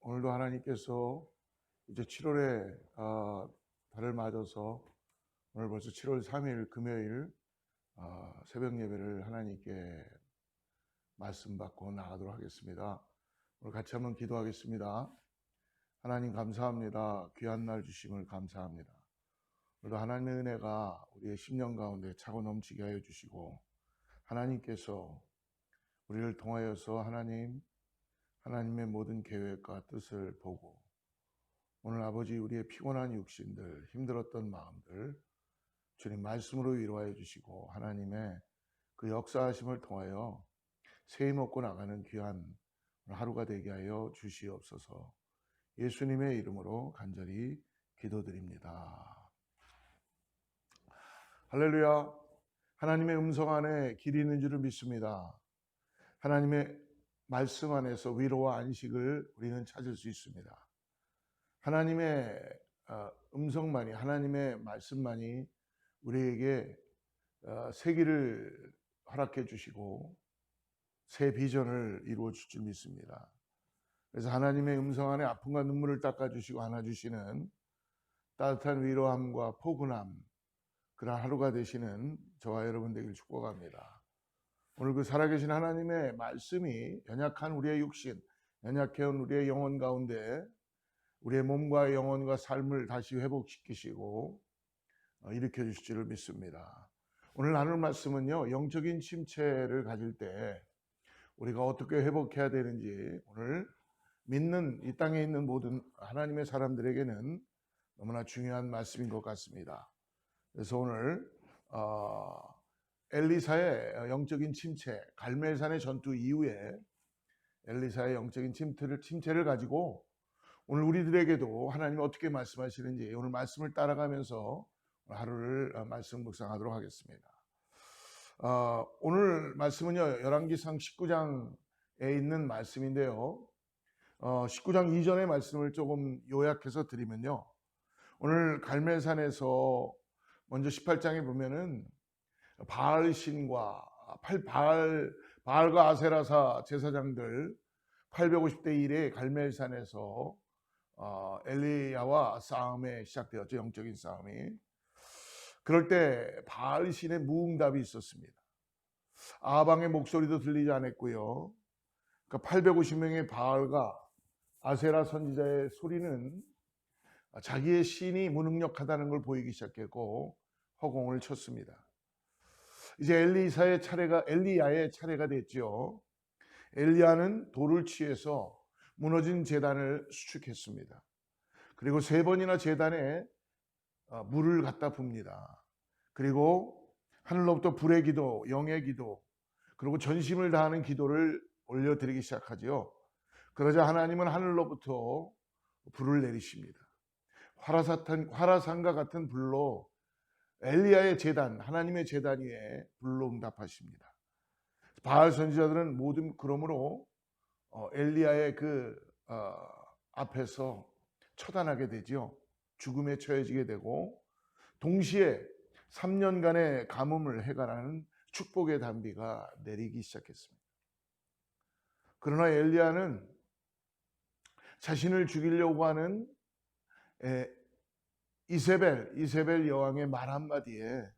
오늘도 하나님께서 이제 7월에 달을 맞아서 오늘 벌써 7월 3일 금요일 새벽 예배를 하나님께 말씀 받고 나가도록 하겠습니다. 오늘 같이 한번 기도하겠습니다. 하나님 감사합니다. 귀한 날 주심을 감사합니다. 오늘도 하나님의 은혜가 우리의 심령 가운데 차고 넘치게 하여 주시고, 하나님께서 우리를 통하여서 하나님의 모든 계획과 뜻을 보고, 오늘 아버지 우리의 피곤한 육신들, 힘들었던 마음들 주님 말씀으로 위로하여 주시고, 하나님의 그 역사하심을 통하여 새 힘 얻고 나가는 귀한 하루가 되게 하여 주시옵소서. 예수님의 이름으로 간절히 기도드립니다. 할렐루야. 하나님의 음성 안에 길이 있는 줄을 믿습니다. 하나님의 말씀 안에서 위로와 안식을 우리는 찾을 수 있습니다. 하나님의 음성만이, 하나님의 말씀만이 우리에게 새 길을 허락해 주시고 새 비전을 이루어 줄 줄 믿습니다. 그래서 하나님의 음성 안에 아픔과 눈물을 닦아주시고 안아주시는 따뜻한 위로함과 포근함, 그런 하루가 되시는 저와 여러분 되길 축복합니다. 오늘 그 살아계신 하나님의 말씀이 연약한 우리의 육신, 연약해온 우리의 영혼 가운데 우리의 몸과 영혼과 삶을 다시 회복시키시고 일으켜 주실 줄을 믿습니다. 오늘 나눌 말씀은요, 영적인 침체를 가질 때 우리가 어떻게 회복해야 되는지, 오늘 믿는 이 땅에 있는 모든 하나님의 사람들에게는 너무나 중요한 말씀인 것 같습니다. 그래서 오늘 엘리사의 영적인 침체, 갈멜산의 전투 이후에 엘리사의 영적인 침체를 가지고 오늘 우리들에게도 하나님이 어떻게 말씀하시는지 오늘 말씀을 따라가면서 하루를 말씀 묵상하도록 하겠습니다. 오늘 말씀은요, 열왕기상 19장에 있는 말씀인데요, 19장 이전의 말씀을 조금 요약해서 드리면요, 오늘 갈멜산에서 먼저 18장에 보면은 바알 신과 바알과 아세라사 제사장들 850대 1의 갈멜산에서 엘리야와 싸움이 시작되었죠. 영적인 싸움이. 그럴 때 바알 신의 무응답이 있었습니다. 아방의 목소리도 들리지 않았고요. 그러니까 850명의 바알과 아세라 선지자의 소리는 자기의 신이 무능력하다는 걸 보이기 시작했고 허공을 쳤습니다. 이제 엘리야의 차례가 됐죠. 엘리야는 돌을 취해서 무너진 제단을 수축했습니다. 그리고 3번이나 제단에 물을 갖다 붓니다. 그리고 하늘로부터 불의 기도, 영의 기도, 그리고 전심을 다하는 기도를 올려드리기 시작하지요. 그러자 하나님은 하늘로부터 불을 내리십니다. 화라산과 같은 불로 엘리야의 제단, 하나님의 제단 위에 불로 응답하십니다. 바알 선지자들은 모든 그러므로 엘리야의 앞에서 처단하게 되죠. 죽음에 처해지게 되고, 동시에 3년간의 가뭄을 해결하는 축복의 단비가 내리기 시작했습니다. 그러나 엘리야는 자신을 죽이려고 하는 이세벨 여왕의 말 한마디에,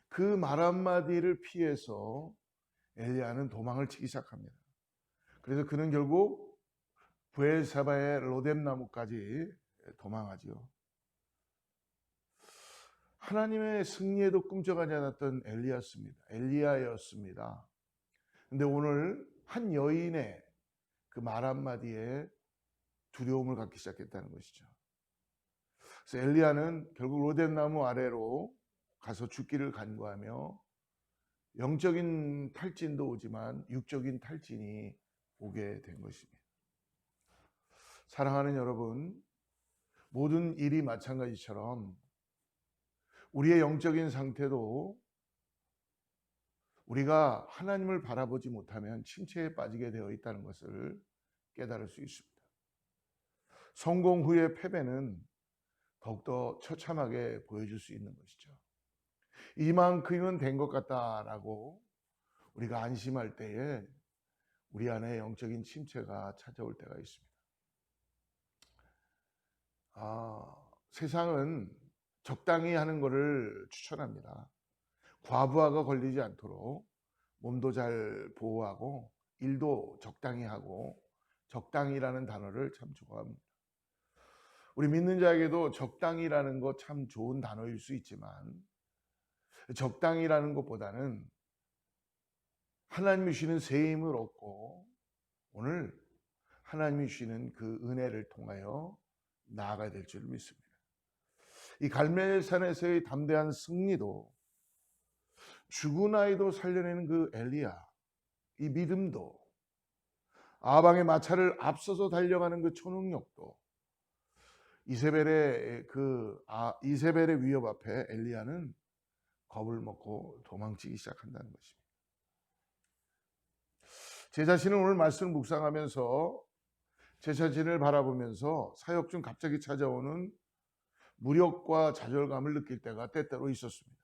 그 말 한마디를 피해서 엘리야는 도망을 치기 시작합니다. 그래서 그는 결국 브엘사바의 로뎀나무까지 도망하죠. 하나님의 승리에도 꿈쩍하지 않았던 엘리야였습니다. 근데 오늘 한 여인의 그 말 한마디에 두려움을 갖기 시작했다는 것이죠. 그래서 엘리야는 결국 로뎀나무 아래로 가서 죽기를 간구하며 영적인 탈진도 오지만 육적인 탈진이 오게 된 것입니다. 사랑하는 여러분, 모든 일이 마찬가지처럼 우리의 영적인 상태도 우리가 하나님을 바라보지 못하면 침체에 빠지게 되어 있다는 것을 깨달을 수 있습니다. 성공 후의 패배는 더욱더 처참하게 보여줄 수 있는 것이죠. 이만큼은 된 것 같다라고 우리가 안심할 때에 우리 안에 영적인 침체가 찾아올 때가 있습니다. 세상은 적당히 하는 것을 추천합니다. 과부하가 걸리지 않도록 몸도 잘 보호하고 일도 적당히 하고, 적당히라는 단어를 참 좋아합니다. 우리 믿는 자에게도 적당히라는 거 참 좋은 단어일 수 있지만, 적당히라는 것보다는 하나님이 주시는 새 힘을 얻고 오늘 하나님이 주시는 그 은혜를 통하여 나아가야 될 줄 믿습니다. 이 갈멜산에서의 담대한 승리도, 죽은 아이도 살려내는 그 엘리야, 이 믿음도, 아방의 마차를 앞서서 달려가는 그 초능력도, 이세벨의 위협 앞에 엘리야는 겁을 먹고 도망치기 시작한다는 것입니다. 제 자신은 오늘 말씀을 묵상하면서 제 자신을 바라보면서 사역 중 갑자기 찾아오는 무력과 좌절감을 느낄 때가 때때로 있었습니다.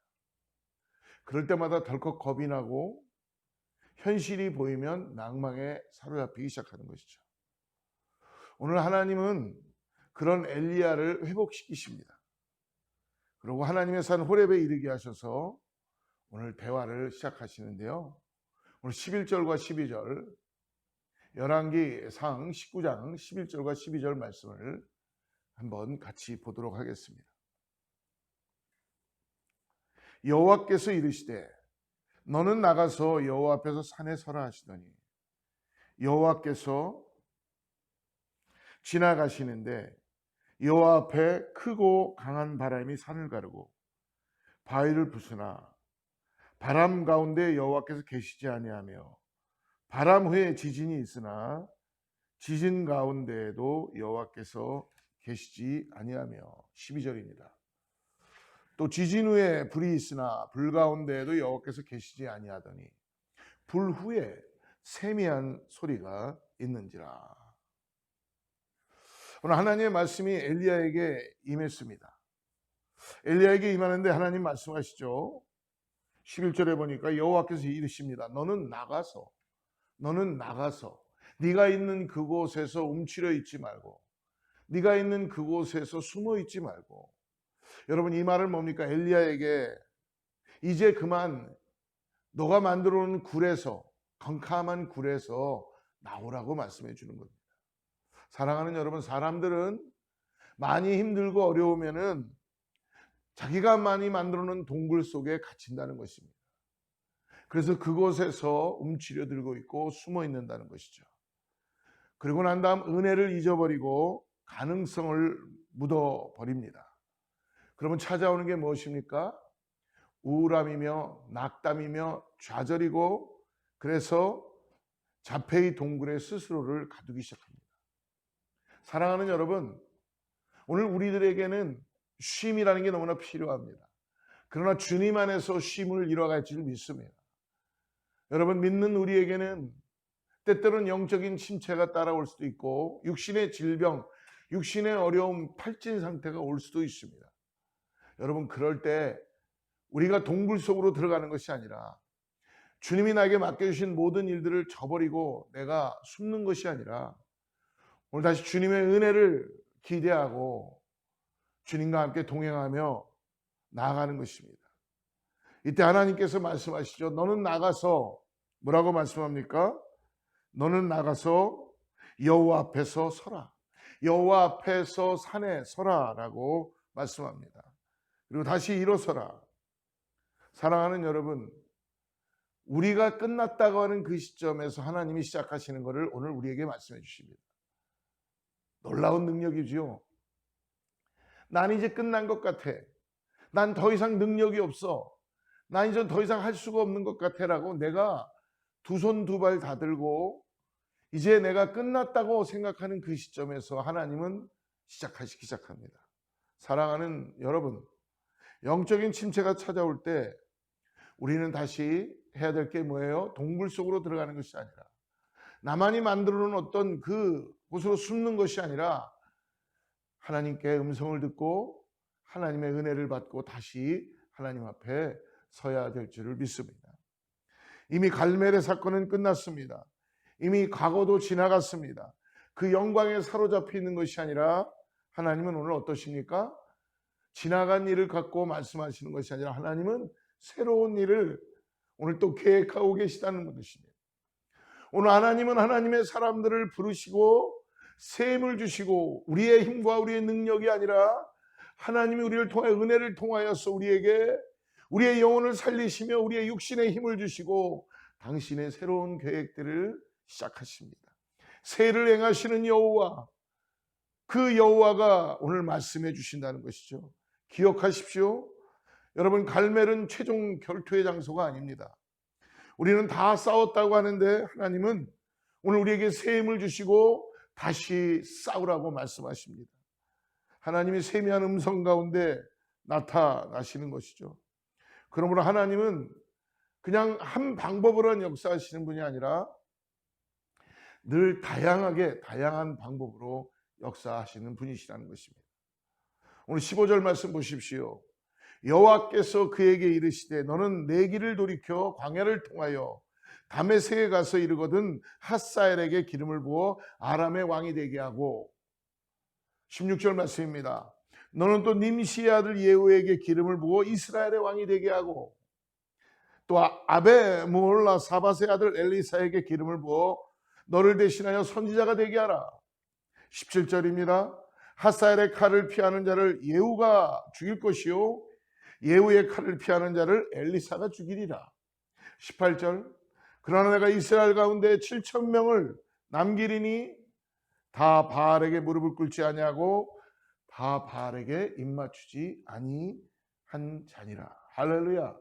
그럴 때마다 덜컥 겁이 나고 현실이 보이면 낭망에 사로잡히기 시작하는 것이죠. 오늘 하나님은 그런 엘리야를 회복시키십니다. 그리고 하나님의 산 호렙에 이르게 하셔서 오늘 대화를 시작하시는데요. 오늘 11절과 12절, 열왕기상 19장 11절과 12절 말씀을 한번 같이 보도록 하겠습니다. 여호와께서 이르시되 너는 나가서 여호와 앞에서 산에 서라 하시더니, 여호와께서 지나가시는데 여호와 앞에 크고 강한 바람이 산을 가르고 바위를 부수나 바람 가운데 여호와께서 계시지 아니하며, 바람 후에 지진이 있으나 지진 가운데에도 여호와께서 계시지 아니하며. 12절입니다. 또 지진 후에 불이 있으나 불 가운데에도 여호와께서 계시지 아니하더니 불 후에 세미한 소리가 있는지라. 오늘 하나님의 말씀이 엘리야에게 임했습니다. 엘리야에게 임하는데 하나님 말씀하시죠. 11절에 보니까 여호와께서 이르십니다. 너는 나가서 네가 있는 그곳에서 움츠려 있지 말고, 네가 있는 그곳에서 숨어 있지 말고. 여러분, 이 말은 뭡니까? 엘리야에게 이제 그만 너가 만들어 놓은 굴에서, 캄캄한 굴에서 나오라고 말씀해 주는 겁니다. 사랑하는 여러분, 사람들은 많이 힘들고 어려우면은 자기가 많이 만들어 놓은 동굴 속에 갇힌다는 것입니다. 그래서 그곳에서 움츠려 들고 있고 숨어 있는다는 것이죠. 그리고 난 다음 은혜를 잊어버리고 가능성을 묻어버립니다. 그러면 찾아오는 게 무엇입니까? 우울함이며 낙담이며 좌절이고, 그래서 자폐의 동굴에 스스로를 가두기 시작합니다. 사랑하는 여러분, 오늘 우리들에게는 쉼이라는 게 너무나 필요합니다. 그러나 주님 안에서 쉼을 이뤄갈 줄 믿습니다. 여러분, 믿는 우리에게는 때때로는 영적인 침체가 따라올 수도 있고, 육신의 질병, 육신의 어려움, 탈진 상태가 올 수도 있습니다. 여러분, 그럴 때 우리가 동굴 속으로 들어가는 것이 아니라, 주님이 나에게 맡겨주신 모든 일들을 저버리고 내가 숨는 것이 아니라, 오늘 다시 주님의 은혜를 기대하고 주님과 함께 동행하며 나아가는 것입니다. 이때 하나님께서 말씀하시죠. 너는 나가서, 뭐라고 말씀합니까? 너는 나가서 여호와 앞에서 서라. 여호와 앞에서 산에 서라라고 말씀합니다. 그리고 다시 일어서라. 사랑하는 여러분, 우리가 끝났다고 하는 그 시점에서 하나님이 시작하시는 것을 오늘 우리에게 말씀해 주십니다. 놀라운 능력이지요. 난 이제 끝난 것 같아. 난 더 이상 능력이 없어. 난 이제 더 이상 할 수가 없는 것 같아라고 내가 두 손 두 발 다 들고 이제 내가 끝났다고 생각하는 그 시점에서 하나님은 시작하시기 시작합니다. 사랑하는 여러분, 영적인 침체가 찾아올 때 우리는 다시 해야 될 게 뭐예요? 동굴 속으로 들어가는 것이 아니라, 나만이 만들어 놓은 어떤 그 곳으로 숨는 것이 아니라, 하나님께 음성을 듣고 하나님의 은혜를 받고 다시 하나님 앞에 서야 될 줄을 믿습니다. 이미 갈멜의 사건은 끝났습니다. 이미 과거도 지나갔습니다. 그 영광에 사로잡혀 있는 것이 아니라 하나님은 오늘 어떠십니까? 지나간 일을 갖고 말씀하시는 것이 아니라 하나님은 새로운 일을 오늘 또 계획하고 계시다는 것입니다. 오늘 하나님은 하나님의 사람들을 부르시고 새 힘을 주시고 우리의 힘과 우리의 능력이 아니라 하나님이 우리를 통해 은혜를 통하여서 우리에게 우리의 영혼을 살리시며 우리의 육신에 힘을 주시고 당신의 새로운 계획들을 시작하십니다. 새를 행하시는 여호와, 그 여호와가 오늘 말씀해 주신다는 것이죠. 기억하십시오. 여러분, 갈멜은 최종 결투의 장소가 아닙니다. 우리는 다 싸웠다고 하는데 하나님은 오늘 우리에게 새 힘을 주시고 다시 싸우라고 말씀하십니다. 하나님이 세미한 음성 가운데 나타나시는 것이죠. 그러므로 하나님은 그냥 한 방법으로는 역사하시는 분이 아니라 늘 다양한 방법으로 역사하시는 분이시라는 것입니다. 오늘 15절 말씀 보십시오. 여호와께서 그에게 이르시되 너는 내 길을 돌이켜 광야를 통하여 다메섹에 가서 이르거든 핫사엘에게 기름을 부어 아람의 왕이 되게 하고, 16절 말씀입니다. 너는 또 님시의 아들 예후에게 기름을 부어 이스라엘의 왕이 되게 하고, 또 아베므올라 사밧의 아들 엘리사에게 기름을 부어 너를 대신하여 선지자가 되게 하라. 17절입니다. 핫사엘의 칼을 피하는 자를 예후가 죽일 것이요 예후의 칼을 피하는 자를 엘리사가 죽이리라. 18절. 그러나 내가 이스라엘 가운데 7,000명을 남기리니 다 바알에게 무릎을 꿇지 아니하고 다 바알에게 입맞추지 아니한 자니라. 할렐루야.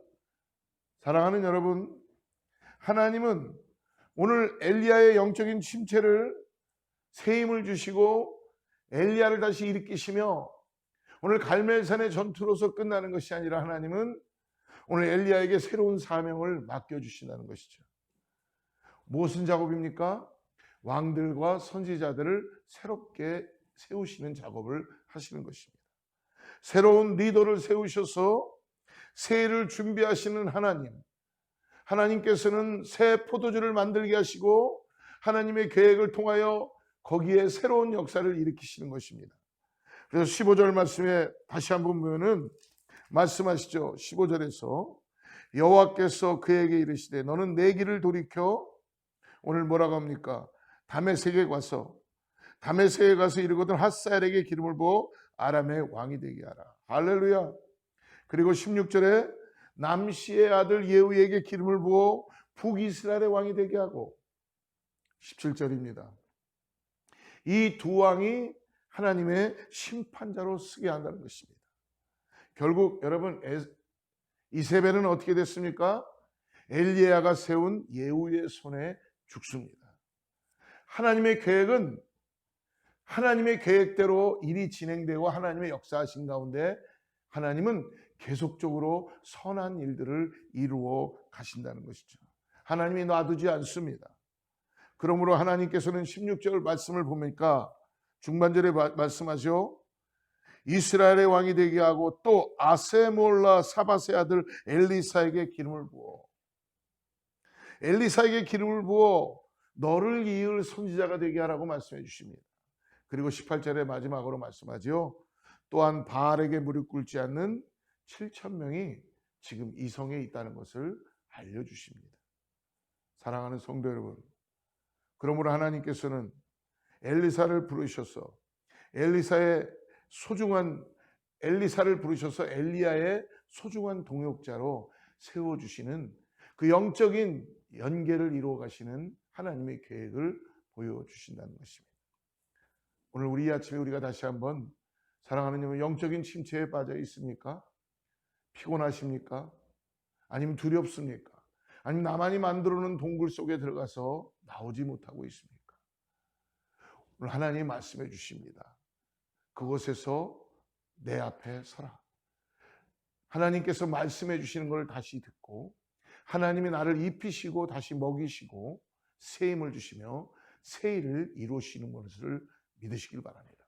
사랑하는 여러분, 하나님은 오늘 엘리야의 영적인 침체를 새 힘을 주시고 엘리야를 다시 일으키시며 오늘 갈멜산의 전투로서 끝나는 것이 아니라 하나님은 오늘 엘리야에게 새로운 사명을 맡겨주신다는 것이죠. 무슨 작업입니까? 왕들과 선지자들을 새롭게 세우시는 작업을 하시는 것입니다. 새로운 리더를 세우셔서 새해를 준비하시는 하나님, 하나님께서는 새 포도주를 만들게 하시고 하나님의 계획을 통하여 거기에 새로운 역사를 일으키시는 것입니다. 그래서 15절 말씀에 다시 한번 보면은 말씀하시죠. 15절에서 여호와께서 그에게 이르시되 너는 내 길을 돌이켜, 오늘 뭐라고 합니까? 다메섹에 가서 이르거든 핫사엘에게 기름을 부어 아람의 왕이 되게 하라. 할렐루야. 그리고 16절에 남시의 아들 예후에게 기름을 부어 북이스라엘의 왕이 되게 하고, 17절입니다. 이 두 왕이 하나님의 심판자로 쓰게 한다는 것입니다. 결국 여러분, 이세벨은 어떻게 됐습니까? 엘리야가 세운 예후의 손에 죽습니다. 하나님의 계획은 하나님의 계획대로 일이 진행되고 하나님의 역사하신 가운데 하나님은 계속적으로 선한 일들을 이루어 가신다는 것이죠. 하나님이 놔두지 않습니다. 그러므로 하나님께서는 16절 말씀을 보니까 중반절에 말씀하죠. 이스라엘의 왕이 되게 하고 또 아세몰라 사밧의 아들 엘리사에게 기름을 부어, 엘리사에게 기름을 부어 너를 이을 선지자가 되게 하라고 말씀해 주십니다. 그리고 18절에 마지막으로 말씀하죠. 또한 바알에게 무릎 꿇지 않는 7,000명이 지금 이 성에 있다는 것을 알려주십니다. 사랑하는 성도 여러분, 그러므로 하나님께서는 엘리사를 부르셔서 엘리사를 부르셔서 엘리야의 소중한 동역자로 세워주시는 그 영적인 연계를 이루어 가시는 하나님의 계획을 보여주신다는 것입니다. 오늘 우리 아침에 우리가 다시 한번, 사랑하는 여러분, 영적인 침체에 빠져 있습니까? 피곤하십니까? 아니면 두렵습니까? 아니면 나만이 만들어 놓은 동굴 속에 들어가서 나오지 못하고 있습니까? 오늘 하나님이 말씀해 주십니다. 그곳에서 내 앞에 서라. 하나님께서 말씀해 주시는 걸 다시 듣고 하나님이 나를 입히시고 다시 먹이시고 새 힘을 주시며 새 일을 이루시는 것을 믿으시길 바랍니다.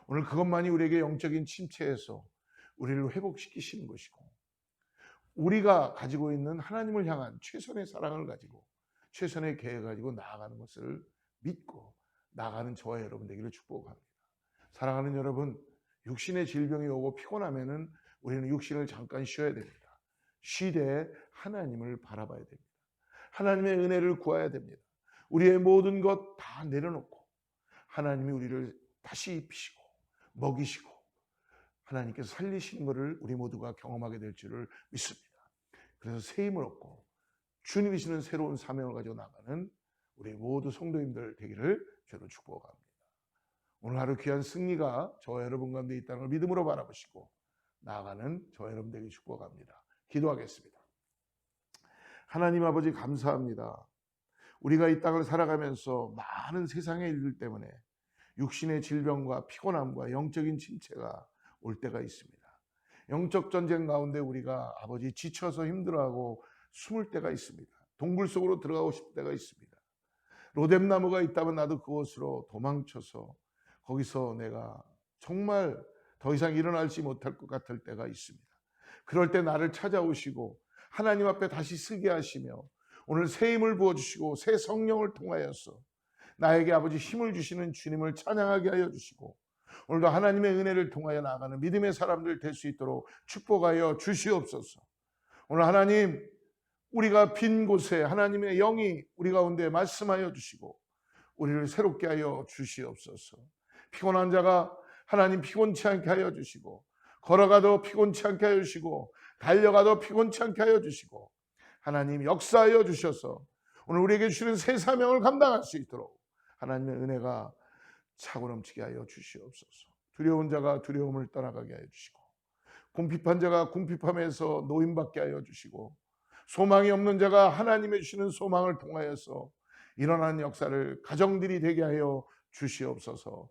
오늘 그것만이 우리에게 영적인 침체에서 우리를 회복시키시는 것이고, 우리가 가지고 있는 하나님을 향한 최선의 사랑을 가지고 최선의 계획을 가지고 나아가는 것을 믿고 나아가는 저와 여러분 되기를 축복합니다. 사랑하는 여러분, 육신의 질병이 오고 피곤하면은 우리는 육신을 잠깐 쉬어야 됩니다. 쉬되 하나님을 바라봐야 됩니다. 하나님의 은혜를 구해야 됩니다. 우리의 모든 것 다 내려놓고 하나님이 우리를 다시 입히시고 먹이시고 하나님께서 살리시는 것을 우리 모두가 경험하게 될 줄을 믿습니다. 그래서 새 힘을 얻고 주님이 주시는 새로운 사명을 가지고 나가는 우리 모두 성도님들 되기를 주로 축복합니다. 오늘 하루 귀한 승리가 저와 여러분 가운데 있다는 걸 믿음으로 바라보시고 나아가는 저와 여러분 되기 축복합니다. 기도하겠습니다. 하나님 아버지 감사합니다. 우리가 이 땅을 살아가면서 많은 세상의 일들 때문에 육신의 질병과 피곤함과 영적인 침체가 올 때가 있습니다. 영적 전쟁 가운데 우리가 아버지 지쳐서 힘들어하고 숨을 때가 있습니다. 동굴 속으로 들어가고 싶을 때가 있습니다. 로뎀나무가 있다면 나도 그곳으로 도망쳐서 거기서 내가 정말 더 이상 일어나지 못할 것 같을 때가 있습니다. 그럴 때 나를 찾아오시고 하나님 앞에 다시 서게 하시며 오늘 새 힘을 부어주시고 새 성령을 통하여서 나에게 아버지 힘을 주시는 주님을 찬양하게 하여 주시고 오늘도 하나님의 은혜를 통하여 나아가는 믿음의 사람들 될 수 있도록 축복하여 주시옵소서. 오늘 하나님 우리가 빈 곳에 하나님의 영이 우리 가운데 말씀하여 주시고 우리를 새롭게 하여 주시옵소서. 피곤한 자가 하나님 피곤치 않게 하여 주시고 걸어가도 피곤치 않게 하여 주시고 달려가도 피곤치 않게 하여 주시고 하나님 역사하여 주셔서 오늘 우리에게 주시는 새 사명을 감당할 수 있도록 하나님의 은혜가 차고 넘치게 하여 주시옵소서. 두려운 자가 두려움을 떠나가게 하여 주시고 궁핍한 자가 궁핍함에서 노임받게 하여 주시고 소망이 없는 자가 하나님의 주시는 소망을 통하여서 일어나는 역사를 가정들이 되게 하여 주시옵소서.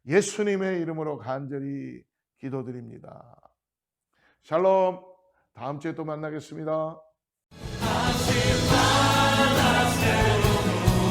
예수님의 이름으로 간절히 기도드립니다. 샬롬. 다음 주에 또 만나겠습니다. 다시 만나 새로운